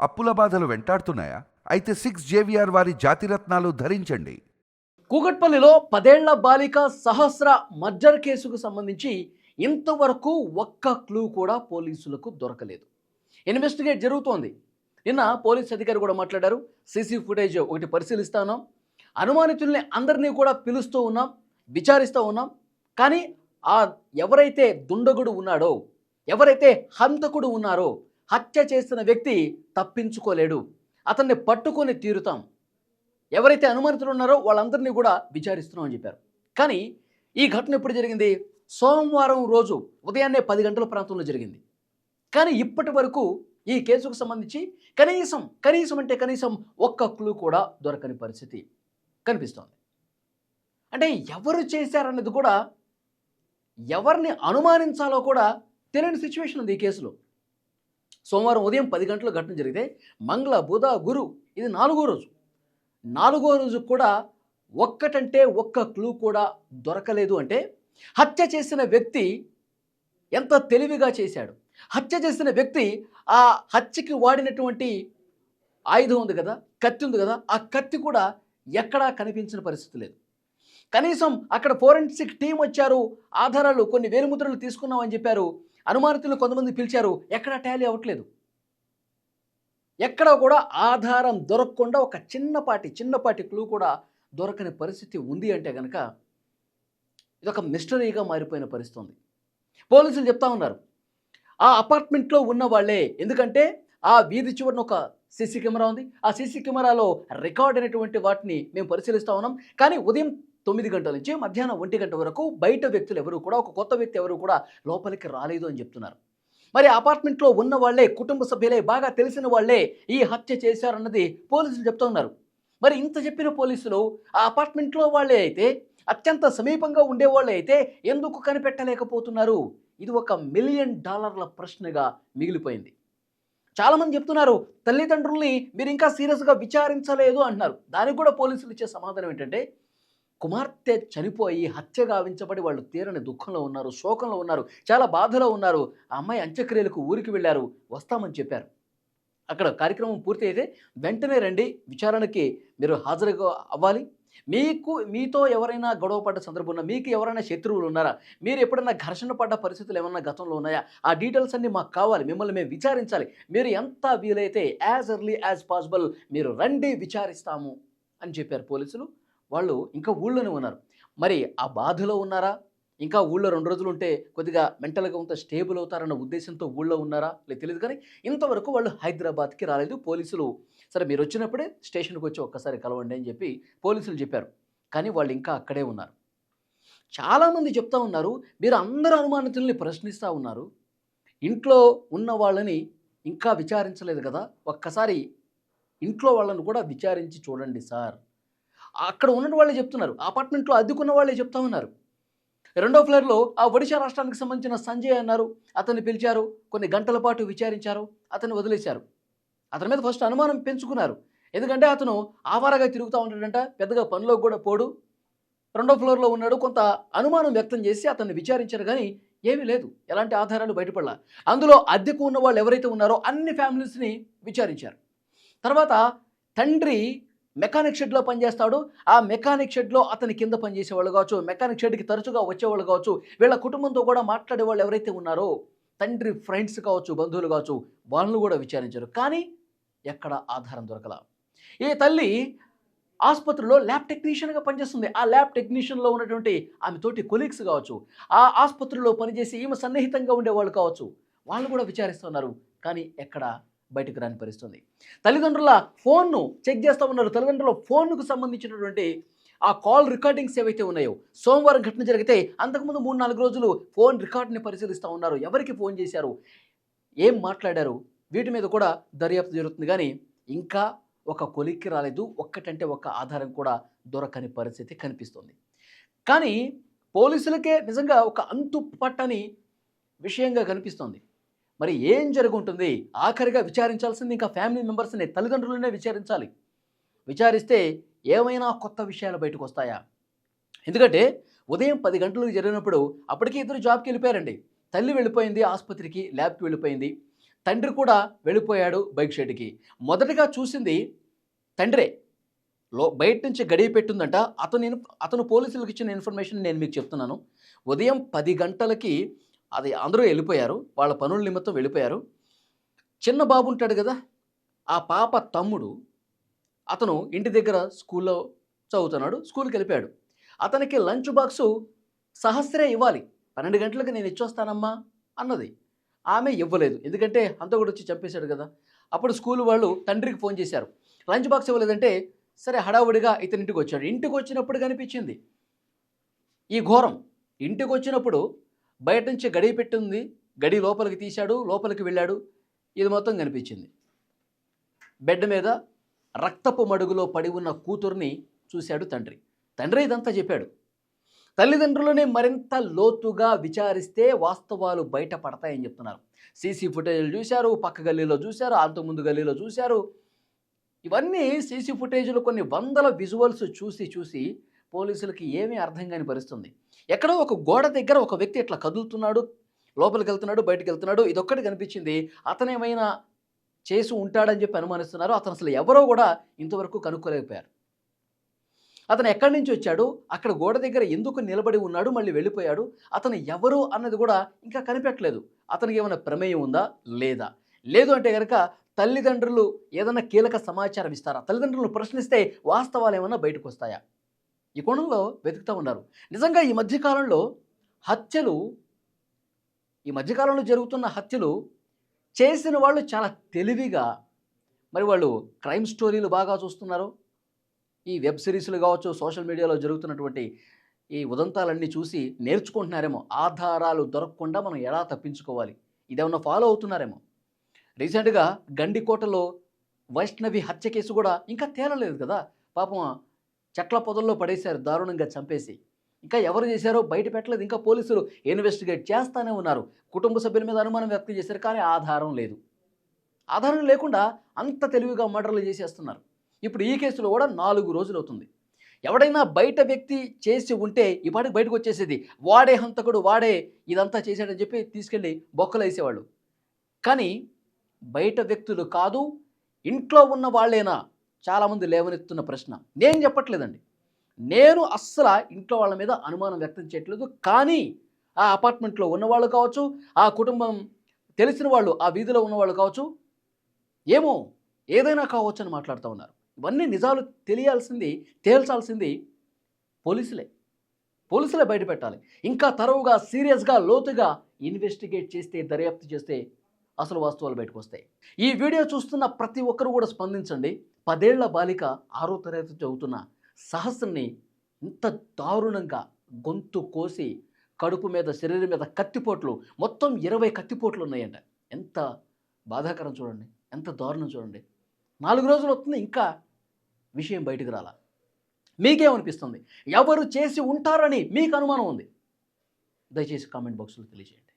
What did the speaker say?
అప్పుల బాధలు వెంటాడుతున్నాయా? అయితే 6 JVR వారి జాతిరత్నాలు ధరించండి. కూకట్పల్లిలో 10 ఏళ్ల బాలిక సహస్ర మర్డర్ కేసుకు సంబంధించి ఇంతవరకు ఒక్క క్లూ కూడా పోలీసులకు దొరకలేదు. ఇన్వెస్టిగేట్ జరుగుతోంది. నిన్న పోలీస్ అధికారి కూడా మాట్లాడారు. సీసీ ఫుటేజ్ ఒకటి పరిశీలిస్తా ఉన్నాం, అనుమానితుల్ని అందరినీ కూడా పిలుస్తూ ఉన్నాం, విచారిస్తూ ఉన్నాం. కానీ ఆ ఎవరైతే దుండగుడు ఉన్నాడో, ఎవరైతే హంతకుడు ఉన్నారో, హత్య చేసిన వ్యక్తి తప్పించుకోలేడు, అతన్ని పట్టుకొని తీరుతాం, ఎవరైతే అనుమానితులు ఉన్నారో వాళ్ళందరినీ కూడా విచారిస్తున్నాం అని చెప్పారు. కానీ ఈ ఘటన ఎప్పుడు జరిగింది? సోమవారం రోజు ఉదయాన్నే 10 గంటల ప్రాంతంలో జరిగింది. కానీ ఇప్పటి వరకు ఈ కేసుకు సంబంధించి కనీసం ఒక్క క్లూ కూడా దొరకని పరిస్థితి కనిపిస్తోంది. అంటే ఎవరు చేశారన్నది కూడా, ఎవరిని అనుమానించాలో కూడా తెలియని సిచ్యువేషన్ ఉంది ఈ కేసులో. సోమవారం ఉదయం 10 గంటల ఘటన జరిగితే మంగళ, బుధ, గురు, ఇది 4వ రోజు. 4వ రోజు కూడా ఒక్కటంటే ఒక్క క్లూ కూడా దొరకలేదు. అంటే హత్య చేసిన వ్యక్తి ఎంత తెలివిగా చేశాడు, హత్య చేసిన వ్యక్తి ఆ హత్యకి వాడినటువంటి ఆయుధం ఉంది కదా, కత్తి ఉంది కదా, ఆ కత్తి కూడా ఎక్కడా కనిపించిన పరిస్థితి లేదు. కనీసం అక్కడ ఫోరెన్సిక్ టీం వచ్చారు, ఆధారాలు కొన్ని వేలిముద్రలు తీసుకున్నామని చెప్పారు, అనుమానితులు కొంతమంది పిలిచారు, ఎక్కడా టాలీ అవ్వట్లేదు. ఎక్కడ కూడా ఆధారం దొరకకుండా ఒక చిన్నపాటి క్లూ కూడా దొరకని పరిస్థితి ఉంది. అంటే కనుక ఇదొక మిస్టరీగా మారిపోయిన పరిస్థితి ఉంది. పోలీసులు చెప్తా ఉన్నారు ఆ అపార్ట్మెంట్లో ఉన్న వాళ్ళే, ఎందుకంటే ఆ వీధి చివరన ఒక సీసీ కెమెరా ఉంది, ఆ సీసీ కెమెరాలో రికార్డ్ అయినటువంటి వాటిని మేము పరిశీలిస్తూ ఉన్నాం. కానీ ఉదయం 9 గంటల నుంచి మధ్యాహ్నం 1 గంట వరకు బయట వ్యక్తులు ఎవరు కూడా, ఒక కొత్త వ్యక్తి ఎవరు కూడా లోపలికి రాలేదు అని చెప్తున్నారు. మరి అపార్ట్మెంట్లో ఉన్న వాళ్ళే, కుటుంబ సభ్యులే, బాగా తెలిసిన వాళ్ళే ఈ హత్య చేశారన్నది పోలీసులు చెప్తూ ఉన్నారు. మరి ఇంత చెప్పిన పోలీసులు ఆ అపార్ట్మెంట్లో వాళ్ళే అయితే, అత్యంత సమీపంగా ఉండేవాళ్ళే అయితే ఎందుకు కనిపెట్టలేకపోతున్నారు? ఇది ఒక $1 మిలియన్ ప్రశ్నగా మిగిలిపోయింది. చాలామంది చెప్తున్నారు తల్లిదండ్రుల్ని మీరు ఇంకా సీరియస్గా విచారించలేదు అంటున్నారు. దానికి కూడా పోలీసులు ఇచ్చే సమాధానం ఏంటంటే, కుమార్తె చనిపోయి హత్య గావించబడి వాళ్ళు తీరని దుఃఖంలో ఉన్నారు, శోకంలో ఉన్నారు, చాలా బాధలో ఉన్నారు. ఆ అమ్మాయి అంత్యక్రియలకు ఊరికి వెళ్ళారు, వస్తామని చెప్పారు. అక్కడ కార్యక్రమం పూర్తి అయితే వెంటనే రండి, విచారణకి మీరు హాజరుగా అవ్వాలి. మీతో ఎవరైనా గొడవ పడ్డ సందర్భం ఉన్నా, మీకు ఎవరైనా శత్రువులు ఉన్నారా, మీరు ఎప్పుడైనా ఘర్షణ పడ్డ పరిస్థితులు ఏమన్నా గతంలో ఉన్నాయా, ఆ డీటెయిల్స్ అన్నీ మాకు కావాలి, మిమ్మల్ని మేము విచారించాలి, మీరు ఎంత వీలైతే యాజ్ ఎర్లీ యాజ్ పాసిబుల్ మీరు రండి, విచారిస్తాము అని చెప్పారు పోలీసులు. వాళ్ళు ఇంకా ఊళ్ళోనే ఉన్నారు. మరి ఆ బాధలో ఉన్నారా, ఇంకా ఊళ్ళో 2 రోజులు ఉంటే కొద్దిగా మెంటల్గా కొంత స్టేబుల్ అవుతారన్న ఉద్దేశంతో ఊళ్ళో ఉన్నారా లేదు తెలియదు. కానీ ఇంతవరకు వాళ్ళు హైదరాబాద్కి రాలేదు. పోలీసులు సరే మీరు వచ్చినప్పుడే స్టేషన్కి వచ్చి ఒక్కసారి కలవండి అని చెప్పి పోలీసులు చెప్పారు. కానీ వాళ్ళు ఇంకా అక్కడే ఉన్నారు. చాలామంది చెప్తా ఉన్నారు, మీరు అందరు అనుమానితుల్ని ప్రశ్నిస్తూ ఉన్నారు, ఇంట్లో ఉన్న వాళ్ళని ఇంకా విచారించలేదు కదా, ఒక్కసారి ఇంట్లో వాళ్ళని కూడా విచారించి చూడండి సార్. అక్కడ ఉన్న వాళ్ళే చెప్తున్నారు, అపార్ట్మెంట్లో అద్దెకున్న వాళ్ళే చెప్తా ఉన్నారు. 2వ ఫ్లోర్లో ఆ ఒడిశా రాష్ట్రానికి సంబంధించిన సంజయ్ అన్నారు, అతన్ని పిలిచారు, కొన్ని గంటల పాటు విచారించారు, అతన్ని వదిలేశారు. అతని మీద ఫస్ట్ అనుమానం పెంచుకున్నారు. ఎందుకంటే అతను ఆవారగా తిరుగుతూ ఉంటాడంట, పెద్దగా పనిలోకి కూడా పోడు, 2వ ఫ్లోర్లో ఉన్నాడు. కొంత అనుమానం వ్యక్తం చేసి అతన్ని విచారించారు. కానీ ఏమీ లేదు, ఎలాంటి ఆధారాలు బయటపడలా. అందులో అద్దెకు ఉన్న వాళ్ళు ఎవరైతే ఉన్నారో అన్ని ఫ్యామిలీస్ని విచారించారు. తర్వాత తండ్రి మెకానిక్ షెడ్లో పనిచేస్తాడు, ఆ మెకానిక్ షెడ్లో అతని కింద పనిచేసేవాళ్ళు కావచ్చు, మెకానిక్ షెడ్కి తరచుగా వచ్చేవాళ్ళు కావచ్చు, వీళ్ళ కుటుంబంతో కూడా మాట్లాడే వాళ్ళు ఎవరైతే ఉన్నారో తండ్రి ఫ్రెండ్స్ కావచ్చు, బంధువులు కావచ్చు, వాళ్ళను కూడా విచారించారు. కానీ ఎక్కడ ఆధారం దొరకలా. ఈ తల్లి ఆసుపత్రిలో ల్యాబ్ టెక్నీషియన్గా పనిచేస్తుంది. ఆ ల్యాబ్ టెక్నీషియన్లో ఉన్నటువంటి ఆమె తోటి కొలీగ్స్ కావచ్చు, ఆ ఆసుపత్రిలో పనిచేసి ఈమె సన్నిహితంగా ఉండేవాళ్ళు కావచ్చు, వాళ్ళు కూడా విచారిస్తున్నారు. కానీ ఎక్కడ బయటకు రాని పరిస్థితుంది. తల్లిదండ్రుల ఫోన్ను చెక్ చేస్తూ ఉన్నారు. తల్లిదండ్రుల ఫోన్కు సంబంధించినటువంటి ఆ కాల్ రికార్డింగ్స్ ఏవైతే ఉన్నాయో, సోమవారం ఘటన జరిగితే అంతకుముందు 3-4 రోజులు ఫోన్ రికార్డుని పరిశీలిస్తూ ఉన్నారు. ఎవరికి ఫోన్ చేశారు, ఏం మాట్లాడారు, వీటి మీద కూడా దర్యాప్తు జరుగుతుంది. కానీ ఇంకా ఒక కొలిక్కి రాలేదు, ఒక్కటంటే ఒక్క ఆధారం కూడా దొరకని పరిస్థితి కనిపిస్తుంది. కానీ పోలీసులకే నిజంగా ఒక అంతు పట్టని విషయంగా కనిపిస్తోంది. మరి ఏం జరుగుంటుంది? ఆఖరిగా విచారించాల్సింది ఇంకా ఫ్యామిలీ మెంబర్స్ని, తల్లిదండ్రులనే విచారించాలి. విచారిస్తే ఏమైనా కొత్త విషయాలు బయటకు వస్తాయా? ఎందుకంటే ఉదయం 10 గంటలకు జరిగినప్పుడు అప్పటికే ఇద్దరు జాబ్కి వెళ్ళిపోయారండి. తల్లి వెళ్ళిపోయింది ఆసుపత్రికి, ల్యాబ్కి వెళ్ళిపోయింది. తండ్రి కూడా వెళ్ళిపోయాడు బైక్ షెడ్కి. మొదటగా చూసింది తండ్రే. బయట నుంచి గడియ పెట్టుందంట. అతను పోలీసులకు ఇచ్చిన ఇన్ఫర్మేషన్ నేను మీకు చెప్తున్నాను. ఉదయం 10 గంటలకి అది అందరూ వెళ్ళిపోయారు. వాళ్ళ పనుల నిమిత్తం వెళ్ళిపోయారు. చిన్న బాబు ఉంటాడు కదా! ఆ పాప తమ్ముడు అతను ఇంటి దగ్గర స్కూల్లో చదువుతున్నాడు. స్కూల్‌కి వెళ్ళిపోయాడు. అతనికి లంచ్ బాక్సు సహస్రే ఇవ్వాలి. 12 గంటలకు నేను ఇచ్చొస్తానమ్మా అన్నది. ఆమె ఇవ్వలేదు. ఎందుకంటే హంతకుడు వచ్చి చంపేశాడు కదా! అప్పుడు స్కూల్ వాళ్ళు తండ్రికి ఫోన్ చేశారు. లంచ్ బాక్స్ ఇవ్వలేదంటే సరే హడావుడిగా ఇతని ఇంటికి వచ్చాడు. ఇంటికి వచ్చినప్పుడు కనిపించింది ఈ ఘోరం. ఇంటికి వచ్చినప్పుడు బయట నుంచి గడియ పెట్టుంది. గడి లోపలికి తీశాడు. లోపలికి వెళ్ళాడు. ఇది మొత్తం కనిపించింది. బెడ్ మీద రక్తపు మడుగులో పడి ఉన్న కూతుర్ని చూశాడు తండ్రి. తండ్రి ఇదంతా చెప్పాడు. తల్లిదండ్రులని మరింత లోతుగా విచారిస్తే వాస్తవాలు బయటపడతాయని చెప్తున్నారు. సీసీ ఫుటేజ్లు చూశారు, పక్క గల్లీలో చూశారు, అంతకుముందు గల్లీలో చూశారు. ఇవన్నీ సీసీ ఫుటేజ్లు కొన్ని వందల విజువల్స్ చూసి పోలీసులకి ఏమీ అర్థం కాని పరిస్థితుంది. ఎక్కడో ఒక గోడ దగ్గర ఒక వ్యక్తి ఇట్లా కదులుతున్నాడు, లోపలికి వెళ్తున్నాడు, బయటికి వెళ్తున్నాడు. ఇదొక్కటి కనిపించింది. అతనేమైనా చేసి ఉంటాడని చెప్పి అనుమానిస్తున్నారు. అతను అసలు ఎవరో కూడా ఇంతవరకు కనుక్కోలేకపోయారు. అతను ఎక్కడి నుంచి వచ్చాడు, అక్కడ గోడ దగ్గర ఎందుకు నిలబడి ఉన్నాడు, మళ్ళీ వెళ్ళిపోయాడు, అతను ఎవరు అన్నది కూడా ఇంకా కనిపెట్టలేదు. అతనికి ఏమైనా ప్రమేయం ఉందా లేదా? లేదు అంటే కనుక తల్లిదండ్రులు ఏదైనా కీలక సమాచారం ఇస్తారా? తల్లిదండ్రులను ప్రశ్నిస్తే వాస్తవాలు ఏమైనా బయటకు వస్తాయా? ఈ కోణంలో వెతుకుతూ ఉన్నారు. నిజంగా ఈ మధ్యకాలంలో జరుగుతున్న హత్యలు చేసిన వాళ్ళు చాలా తెలివిగా మరి వాళ్ళు క్రైమ్ స్టోరీలు బాగా చూస్తున్నారు. ఈ వెబ్ సిరీస్లు కావచ్చు, సోషల్ మీడియాలో జరుగుతున్నటువంటి ఈ ఉదంతాలన్నీ చూసి నేర్చుకుంటున్నారేమో. ఆధారాలు దొరకకుండా మనం ఎలా తప్పించుకోవాలి, ఇదేమన్నా ఫాలో అవుతున్నారేమో. రీసెంట్గా గండికోటలో వైష్ణవి హత్య కేసు కూడా ఇంకా తేలలేదు కదా. పాపం చెట్ల పొదల్లో పడేశారు, దారుణంగా చంపేసి. ఇంకా ఎవరు చేశారో బయట పెట్టలేదు. ఇంకా పోలీసులు ఇన్వెస్టిగేట్ చేస్తూనే ఉన్నారు. కుటుంబ సభ్యుల మీద అనుమానం వ్యక్తం చేశారు, కానీ ఆధారం లేదు. ఆధారం లేకుండా అంత తెలివిగా మర్డర్లు చేసేస్తున్నారు. ఇప్పుడు ఈ కేసులో కూడా 4 రోజులు అవుతుంది. ఎవడైనా బయట వ్యక్తి చేసి ఉంటే ఈ పాటికి బయటకు వచ్చేసేది. వాడే హంతకుడు, వాడే ఇదంతా చేశాడని చెప్పి తీసుకెళ్ళి బొక్కలు వేసేవాళ్ళు. కానీ బయట వ్యక్తులు కాదు, ఇంట్లో ఉన్న వాళ్ళేనా చాలామంది లేవనెత్తున్న ప్రశ్న. నేను చెప్పట్లేదండి. నేను అస్సలు ఇంట్లో వాళ్ళ మీద అనుమానం వ్యక్తం చేయట్లేదు. కానీ ఆ అపార్ట్మెంట్లో ఉన్నవాళ్ళు కావచ్చు, ఆ కుటుంబం తెలిసిన వాళ్ళు, ఆ వీధిలో ఉన్నవాళ్ళు కావచ్చు, ఏమో ఏదైనా కావచ్చు అని మాట్లాడుతూ ఉన్నారు. ఇవన్నీ నిజాలు తేల్చాల్సింది పోలీసులే బయట పెట్టాలి. ఇంకా తరువుగా, సీరియస్గా, లోతుగా ఇన్వెస్టిగేట్ చేస్తే, దర్యాప్తు చేస్తే అసలు వాస్తవాలు బయటకు వస్తాయి. ఈ వీడియో చూస్తున్న ప్రతి ఒక్కరు కూడా స్పందించండి. 10 ఏళ్ల బాలిక 6వ తరగతి చదువుతున్న సహస్రని ఇంత దారుణంగా గొంతు కోసి కడుపు మీద, శరీరం మీద కత్తిపోట్లు, మొత్తం 20 కత్తిపోట్లు ఉన్నాయంట. ఎంత బాధాకరం చూడండి, ఎంత దారుణం చూడండి. 4 రోజులు అవుతుంది, ఇంకా విషయం బయటకు రాలా. మీకేమనిపిస్తుంది? ఎవరు చేసి ఉంటారని మీకు అనుమానం ఉంది? దయచేసి కామెంట్ బాక్స్లో తెలియజేయండి.